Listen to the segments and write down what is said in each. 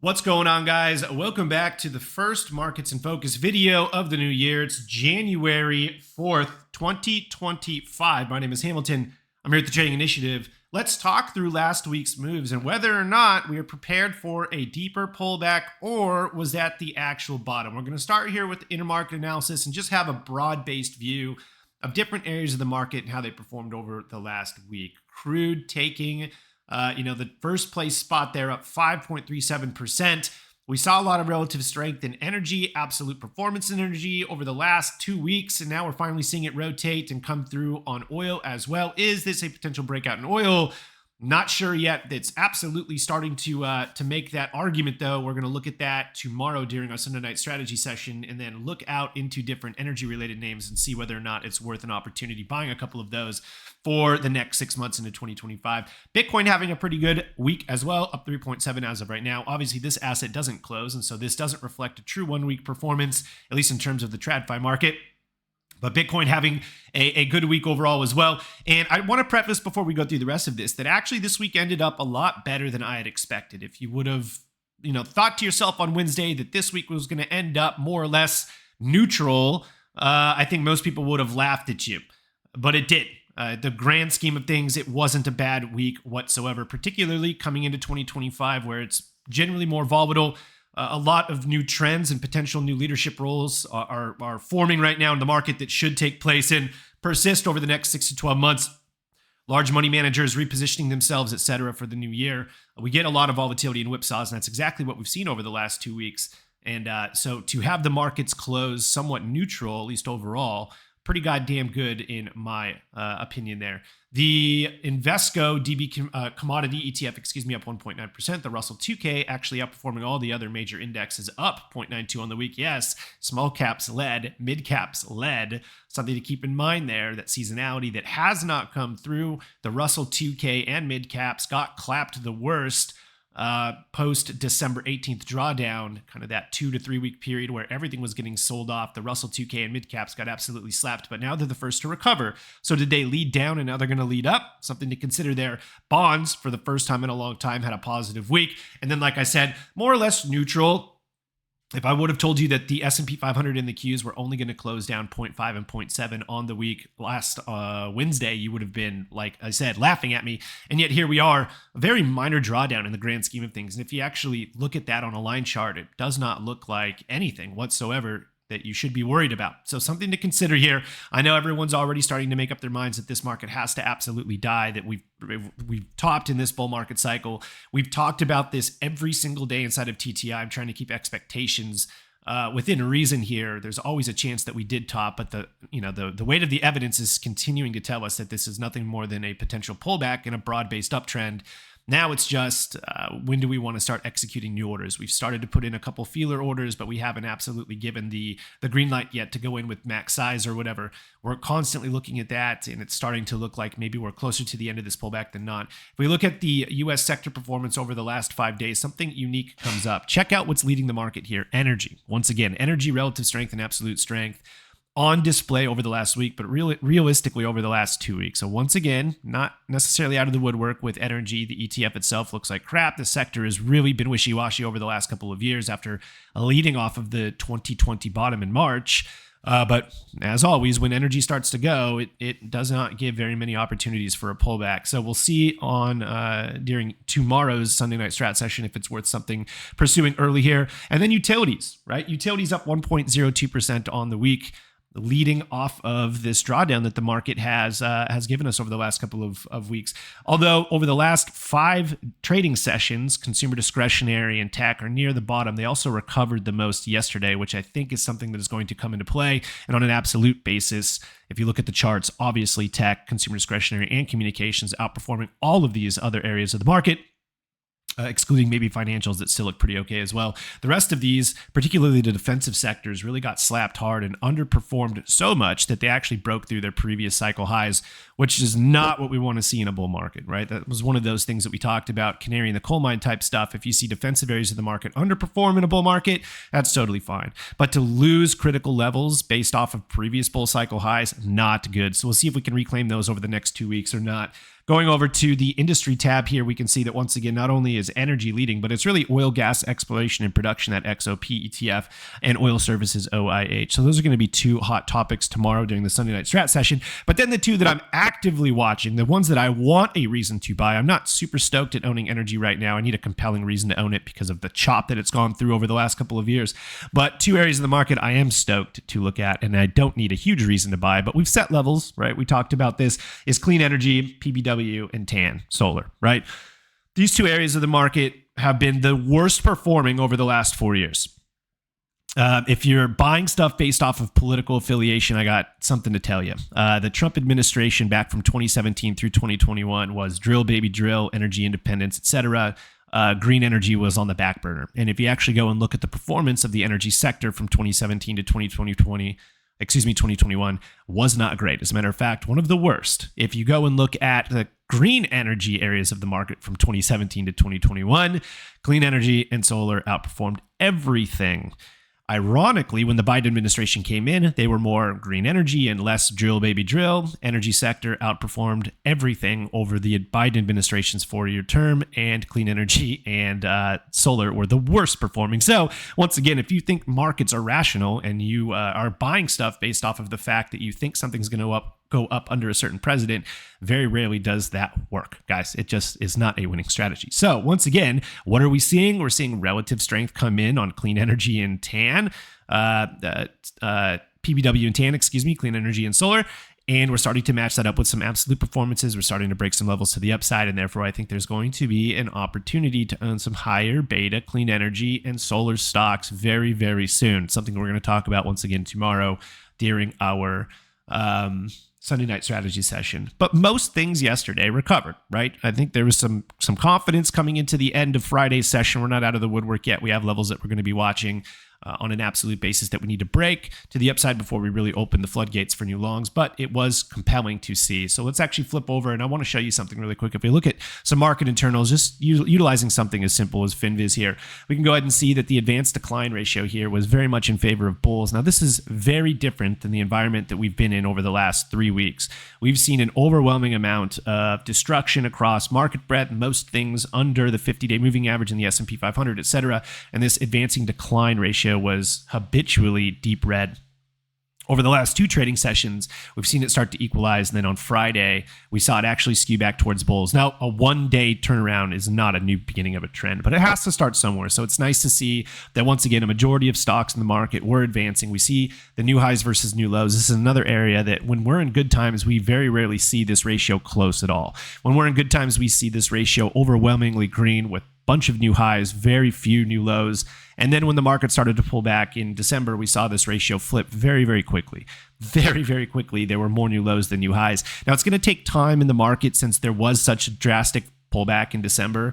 What's going on, guys? Welcome back to the first Markets in Focus video of the new year. It's January 4th, 2025. My name is Hamilton. I'm here at the Trading Initiative. Let's talk through last week's moves and whether or not we are prepared for a deeper pullback or was that the actual bottom. We're going to start here with the intermarket analysis and just have a broad-based view of different areas of the market and how they performed over the last week. Crude taking the first place spot there, up 5.37%. We saw a lot of relative strength in energy, absolute performance in energy over the last 2 weeks, and now we're finally seeing it rotate and come through on oil as well. Is this a potential breakout in oil? Not sure yet. It's absolutely starting to make that argument, though. We're going to look at that tomorrow during our Sunday night strategy session, and then look out into different energy-related names and see whether or not it's worth an opportunity buying a couple of those for the next 6 months into 2025. Bitcoin having a pretty good week as well, up 3.7 as of right now. Obviously, this asset doesn't close, and so this doesn't reflect a true 1 week performance, at least in terms of the TradFi market. But Bitcoin having a good week overall as well. And I want to preface before we go through the rest of this that actually this week ended up a lot better than I had expected. If you would have, thought to yourself on Wednesday that this week was going to end up more or less neutral, I think most people would have laughed at you. But it did. The grand scheme of things, it wasn't a bad week whatsoever, particularly coming into 2025 where it's generally more volatile. A lot of new trends and potential new leadership roles are forming right now in the market that should take place and persist over the next 6 to 12 months. Large money managers repositioning themselves, et cetera, for the new year. We get a lot of volatility and whipsaws, and that's exactly what we've seen over the last 2 weeks. And so to have the markets close somewhat neutral, at least overall, pretty goddamn good in my opinion there. The Invesco DB commodity ETF, up 1.9%. The Russell 2K actually outperforming all the other major indexes, up 0.92 on the week. Yes, small caps led, mid caps led. Something to keep in mind there, that seasonality that has not come through. The Russell 2K and mid caps got clapped the worst post December 18th drawdown, kind of that 2 to 3 week period where everything was getting sold off. The Russell 2K and mid caps got absolutely slapped, but now they're the first to recover. So did they lead down and now they're going to lead up? Something to consider there. Bonds, for the first time in a long time, had a positive week. And then, like I said, more or less neutral. If I would have told you that the S&P 500 and the Qs were only going to close down 0.5 and 0.7 on the week last Wednesday, you would have been, like I said, laughing at me. And yet here we are, a very minor drawdown in the grand scheme of things. And if you actually look at that on a line chart, it does not look like anything whatsoever that you should be worried about. So something to consider here. I know everyone's already starting to make up their minds that this market has to absolutely die, that we've topped in this bull market cycle. We've talked about this every single day inside of TTI. I'm trying to keep expectations within reason here. There's always a chance that we did top, but the weight of the evidence is continuing to tell us that this is nothing more than a potential pullback in a broad-based uptrend. Now it's just when do we want to start executing new orders? We've started to put in a couple feeler orders, but we haven't absolutely given the green light yet to go in with max size or whatever. We're constantly looking at that, and it's starting to look like maybe we're closer to the end of this pullback than not. If we look at the U.S. sector performance over the last 5 days, something unique comes up. Check out what's leading the market here. Energy. Once again, energy, relative strength, and absolute strength on display over the last week, but realistically over the last 2 weeks. So once again, not necessarily out of the woodwork with energy. The ETF itself looks like crap. The sector has really been wishy-washy over the last couple of years after leading off of the 2020 bottom in March. But as always, when energy starts to go, it does not give very many opportunities for a pullback. So we'll see on during tomorrow's Sunday night strat session if it's worth something pursuing early here. And then utilities, right? Utilities up 1.02% on the week, leading off of this drawdown that the market has given us over the last couple of weeks. Although over the last 5 trading sessions, consumer discretionary and tech are near the bottom. They also recovered the most yesterday, which I think is something that is going to come into play. And on an absolute basis, if you look at the charts, obviously tech, consumer discretionary, and communications outperforming all of these other areas of the market. Excluding maybe financials that still look pretty okay as well. The rest of these, particularly the defensive sectors, really got slapped hard and underperformed so much that they actually broke through their previous cycle highs, which is not what we want to see in a bull market, right? That was one of those things that we talked about, canary in the coal mine type stuff. If you see defensive areas of the market underperform in a bull market, that's totally fine. But to lose critical levels based off of previous bull cycle highs, not good. So we'll see if we can reclaim those over the next 2 weeks or not. Going over to the industry tab here, we can see that once again, not only is energy leading, but it's really oil, gas, exploration, and production, that XOP ETF, and oil services, OIH. So those are going to be two hot topics tomorrow during the Sunday night strat session. But then the two that I'm actively watching, the ones that I want a reason to buy, I'm not super stoked at owning energy right now. I need a compelling reason to own it because of the chop that it's gone through over the last couple of years. But two areas of the market I am stoked to look at, and I don't need a huge reason to buy, but we've set levels, right? We talked about this, is clean energy, PBW, and TAN, solar, right? These two areas of the market have been the worst performing over the last 4 years. If you're buying stuff based off of political affiliation, I got something to tell you. The Trump administration back from 2017 through 2021 was drill, baby, drill, energy independence, etc. Green energy was on the back burner. And if you actually go and look at the performance of the energy sector from 2017 to 2021 was not great. As a matter of fact, one of the worst. If you go and look at the green energy areas of the market from 2017 to 2021, clean energy and solar outperformed everything. Ironically, when the Biden administration came in, they were more green energy and less drill, baby, drill. Energy sector outperformed everything over the Biden administration's 4-year term, and clean energy and solar were the worst performing. So once again, if you think markets are rational and you are buying stuff based off of the fact that you think something's going to go up under a certain president, very rarely does that work, guys. It just is not a winning strategy. So once again, what are we seeing? We're seeing relative strength come in on clean energy and TAN, PBW and TAN, clean energy and solar. And we're starting to match that up with some absolute performances. We're starting to break some levels to the upside. And therefore, I think there's going to be an opportunity to own some higher beta clean energy and solar stocks very, very soon. Something we're going to talk about once again tomorrow during our Sunday night strategy session. But most things yesterday recovered, right? I think there was some confidence coming into the end of Friday's session. We're not out of the woodwork yet. We have levels that we're going to be watching on an absolute basis that we need to break to the upside before we really open the floodgates for new longs, but it was compelling to see. So let's actually flip over, and I want to show you something really quick. If we look at some market internals, just utilizing something as simple as FinViz here, we can go ahead and see that the advanced decline ratio here was very much in favor of bulls. Now, this is very different than the environment that we've been in over the last 3 weeks. We've seen an overwhelming amount of destruction across market breadth, most things under the 50-day moving average in the S&P 500, etc. And this advancing decline ratio was habitually deep red. Over the last 2 trading sessions, we've seen it start to equalize, and then on Friday, we saw it actually skew back towards bulls. Now, a one-day turnaround is not a new beginning of a trend, but it has to start somewhere. So it's nice to see that once again, a majority of stocks in the market were advancing. We see the new highs versus new lows. This is another area that when we're in good times, we very rarely see this ratio close at all. When we're in good times, we see this ratio overwhelmingly green with bunch of new highs, very few new lows. And then when the market started to pull back in December, we saw this ratio flip very, very quickly. Very, very quickly, there were more new lows than new highs. Now, it's going to take time in the market since there was such a drastic pullback in December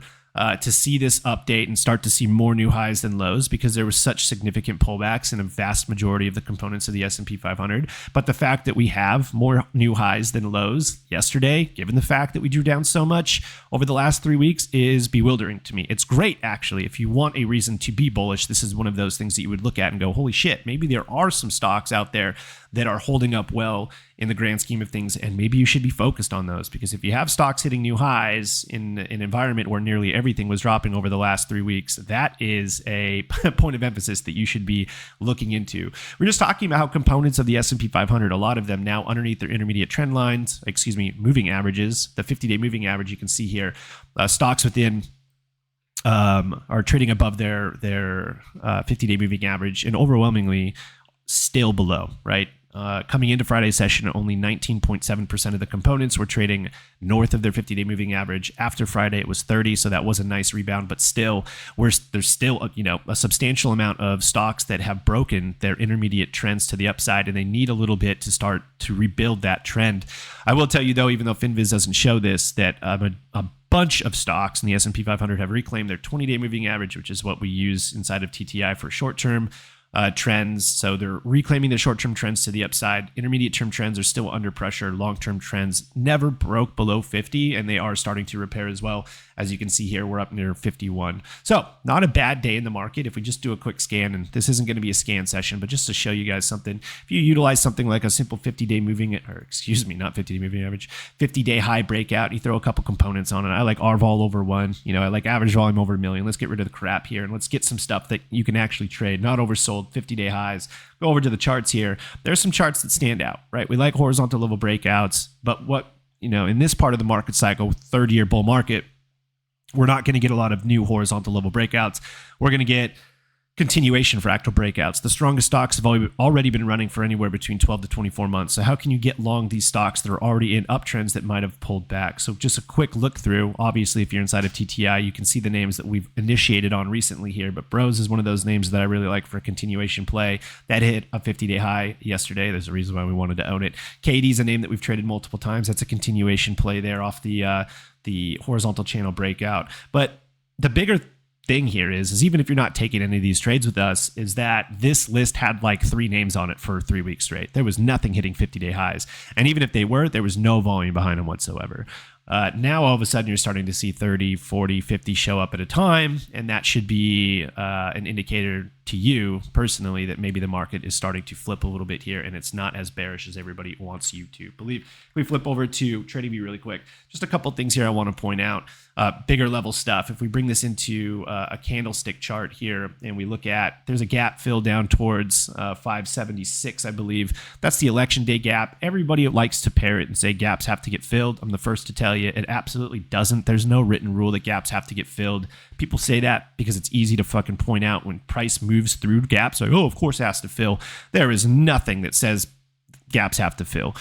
to see this update and start to see more new highs than lows because there was such significant pullbacks in a vast majority of the components of the S&P 500. But the fact that we have more new highs than lows yesterday, given the fact that we drew down so much over the last 3 weeks, is bewildering to me. It's great, actually. If you want a reason to be bullish, this is one of those things that you would look at and go, holy shit, maybe there are some stocks out there that are holding up well in the grand scheme of things, and maybe you should be focused on those, because if you have stocks hitting new highs in an environment where nearly everything was dropping over the last 3 weeks, that is a point of emphasis that you should be looking into. We're just talking about how components of the S&P 500, a lot of them now underneath their intermediate trend lines, moving averages, the 50-day moving average you can see here, stocks within are trading above their 50-day moving average and overwhelmingly still below, right? Coming into Friday's session, only 19.7% of the components were trading north of their 50-day moving average. After Friday, it was 30, so that was a nice rebound. But still, there's still a substantial amount of stocks that have broken their intermediate trends to the upside, and they need a little bit to start to rebuild that trend. I will tell you, though, even though FinViz doesn't show this, that a bunch of stocks in the S&P 500 have reclaimed their 20-day moving average, which is what we use inside of TTI for short-term. trends. So they're reclaiming the short-term trends to the upside. Intermediate-term trends are still under pressure. Long-term trends never broke below 50, and they are starting to repair as well. As you can see here, we're up near 51. So not a bad day in the market. If we just do a quick scan, and this isn't going to be a scan session, but just to show you guys something, if you utilize something like a simple 50-day moving, or excuse me, not 50-day moving average, 50-day high breakout, you throw a couple components on it. I like RVol over 1. I like average volume over 1 million. Let's get rid of the crap here, and let's get some stuff that you can actually trade, not oversold, 50-day highs. Go over to the charts here. There's some charts that stand out, right? We like horizontal level breakouts, but what, in this part of the market cycle, third-year bull market, we're not going to get a lot of new horizontal level breakouts. We're going to get continuation fractal breakouts. The strongest stocks have already been running for anywhere between 12 to 24 months. So how can you get long these stocks that are already in uptrends that might have pulled back? So just a quick look through. Obviously, if you're inside of TTI, you can see the names that we've initiated on recently here. But Bros is one of those names that I really like for a continuation play. That hit a 50-day high yesterday. There's a reason why we wanted to own it. KD is a name that we've traded multiple times. That's a continuation play there off the horizontal channel breakout. But the bigger thing here is even if you're not taking any of these trades with us, is that this list had like 3 names on it for 3 weeks straight. There was nothing hitting 50-day highs. And even if they were, there was no volume behind them whatsoever. Now, all of a sudden, you're starting to see 30, 40, 50 show up at a time, and that should be an indicator to you personally that maybe the market is starting to flip a little bit here, and it's not as bearish as everybody wants you to believe. If we flip over to TradingView really quick, just a couple things here I want to point out. Bigger level stuff. If we bring this into a candlestick chart here, and we look at, there's a gap fill down towards 576, I believe. That's the election day gap. Everybody likes to pair it and say gaps have to get filled. I'm the first to tell you it absolutely doesn't. There's no written rule that gaps have to get filled. People say that because it's easy to fucking point out when price moves through gaps. Like, oh, of course it has to fill. There is nothing that says gaps have to fill.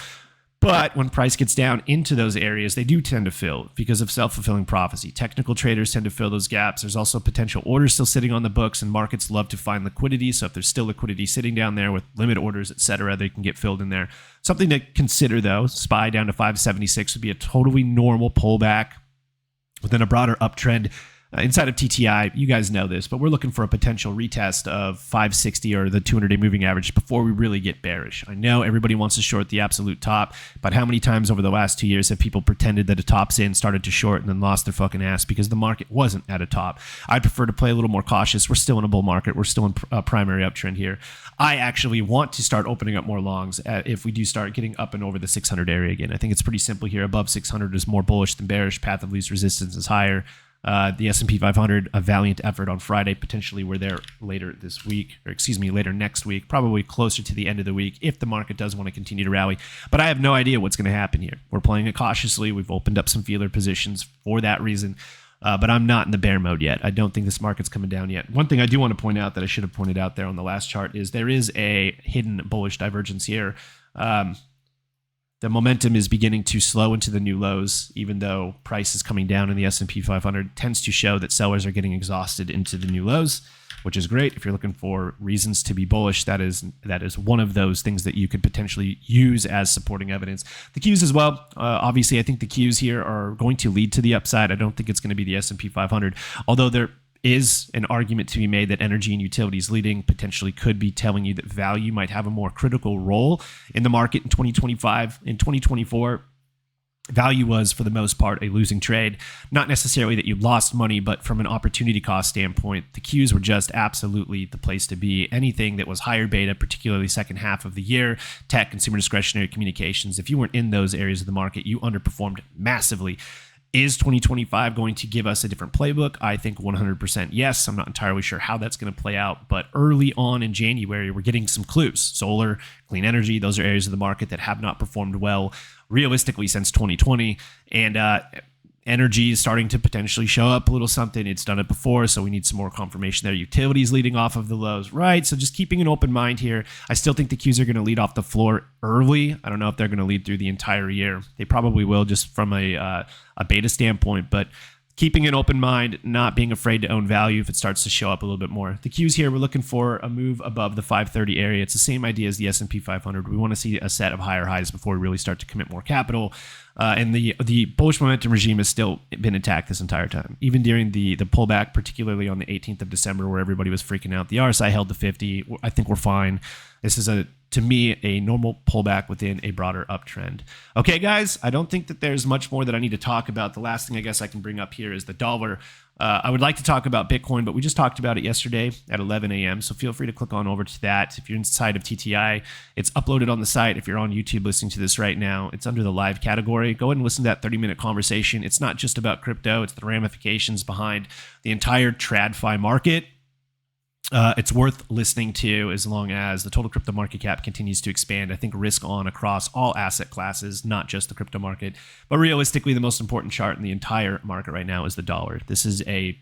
But when price gets down into those areas, they do tend to fill because of self-fulfilling prophecy. Technical traders tend to fill those gaps. There's also potential orders still sitting on the books, and markets love to find liquidity. So if there's still liquidity sitting down there with limit orders, etc., they can get filled in there. Something to consider, though, SPY down to 576 would be a totally normal pullback within a broader uptrend. Inside of TTI, you guys know this, but we're looking for a potential retest of 560 or the 200-day moving average before we really get bearish. I know everybody wants to short the absolute top, but how many times over the last 2 years have people pretended that a top's in, started to short, and then lost their fucking ass because the market wasn't at a top? I'd prefer to play a little more cautious. We're still in a bull market. We're still in a primary uptrend here. I actually want to start opening up more longs if we do start getting up and over the 600 area again. I think it's pretty simple here. Above 600 is more bullish than bearish. Path of least resistance is higher. The S&P 500, a valiant effort on Friday. Potentially we're there later this week, or excuse me, later next week, probably closer to the end of the week if the market does want to continue to rally. But I have no idea what's going to happen here. We're playing it cautiously. We've opened up some feeler positions for that reason. But I'm not in the bear mode yet. I don't think this market's coming down yet. One thing I do want to point out that I should have pointed out there on the last chart is there is a hidden bullish divergence here. The momentum is beginning to slow into the new lows, even though price is coming down in the S&P 500. Tends to show that sellers are getting exhausted into the new lows, which is great. If you're looking for reasons to be bullish, that is one of those things that you could potentially use as supporting evidence. The Qs as well. Obviously, I think the Qs here are going to lead to the upside. I don't think it's going to be the S&P 500, although there is an argument to be made that energy and utilities leading potentially could be telling you that value might have a more critical role in the market in 2025. In 2024, value was, for the most part, a losing trade. Not necessarily that you lost money, but from an opportunity cost standpoint, the Qs were just absolutely the place to be. Anything that was higher beta, particularly second half of the year, tech, consumer discretionary, communications, if you weren't in those areas of the market, you underperformed massively. Is 2025 going to give us a different playbook? I think 100% yes. I'm not entirely sure how that's going to play out, but early on in January, we're getting some clues. Solar, clean energy, those are areas of the market that have not performed well realistically since 2020. And energy is starting to potentially show up a little something. It's done it before, so we need some more confirmation there. Utilities leading off of the lows, right? So just keeping an open mind here. I still think the Qs are going to lead off the floor early. I don't know if they're going to lead through the entire year. They probably will just from a beta standpoint, but keeping an open mind, not being afraid to own value if it starts to show up a little bit more. The cues here, we're looking for a move above the 530 area. It's the same idea as the S&P 500. We want to see a set of higher highs before we really start to commit more capital. And the bullish momentum regime has still been intact this entire time. Even during the pullback, particularly on the 18th of December, where everybody was freaking out, the RSI held to 50. I think we're fine. This is, to me, a normal pullback within a broader uptrend. Okay, guys, I don't think that there's much more that I need to talk about. The last thing I guess I can bring up here is the dollar. I would like to talk about Bitcoin, but we just talked about it yesterday at 11 a.m., so feel free to click on over to that. If you're inside of TTI, it's uploaded on the site. If you're on YouTube listening to this right now, it's under the live category. Go ahead and listen to that 30-minute conversation. It's not just about crypto. It's the ramifications behind the entire TradFi market. It's worth listening to as long as the total crypto market cap continues to expand. I think risk on across all asset classes, not just the crypto market. But realistically, the most important chart in the entire market right now is the dollar. This is a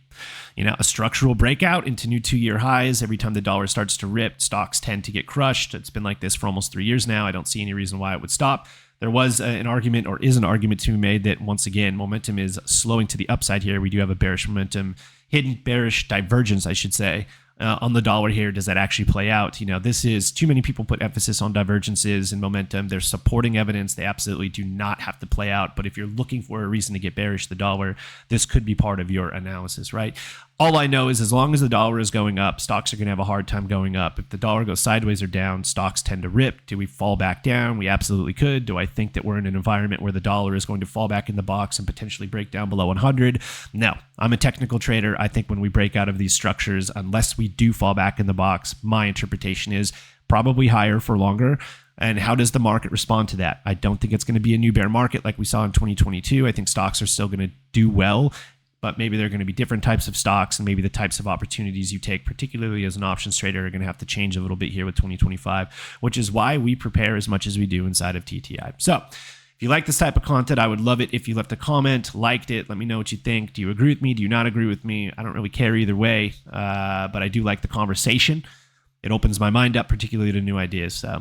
structural breakout into new 2-year highs. Every time the dollar starts to rip, stocks tend to get crushed. It's been like this for almost 3 years now. I don't see any reason why it would stop. There was an argument, or is an argument to be made, that once again, momentum is slowing to the upside here. We do have a bearish momentum, hidden bearish divergence, I should say, on the dollar here. Does that actually play out? This is too many people put emphasis on divergences and momentum. There's supporting evidence. They absolutely do not have to play out. But if you're looking for a reason to get bearish the dollar, this could be part of your analysis, right? All I know is as long as the dollar is going up, stocks are going to have a hard time going up. If the dollar goes sideways or down, stocks tend to rip. Do we fall back down? We absolutely could. Do I think that we're in an environment where the dollar is going to fall back in the box and potentially break down below 100? No. I'm a technical trader. I think when we break out of these structures, unless we do fall back in the box, my interpretation is probably higher for longer. And how does the market respond to that? I don't think it's going to be a new bear market like we saw in 2022. I think stocks are still going to do well, but maybe they're going to be different types of stocks, and maybe the types of opportunities you take, particularly as an options trader, are going to have to change a little bit here with 2025, which is why we prepare as much as we do inside of TTI. So if you like this type of content, I would love it if you left a comment, liked it, let me know what you think. Do you agree with me? Do you not agree with me? I don't really care either way, but I do like the conversation. It opens my mind up, particularly to new ideas. So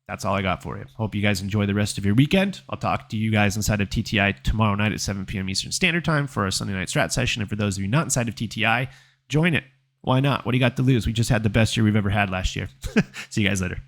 that's all I got for you. Hope you guys enjoy the rest of your weekend. I'll talk to you guys inside of TTI tomorrow night at 7 p.m. Eastern Standard Time for our Sunday night strat session. And for those of you not inside of TTI, join it. Why not? What do you got to lose? We just had the best year we've ever had last year. See you guys later.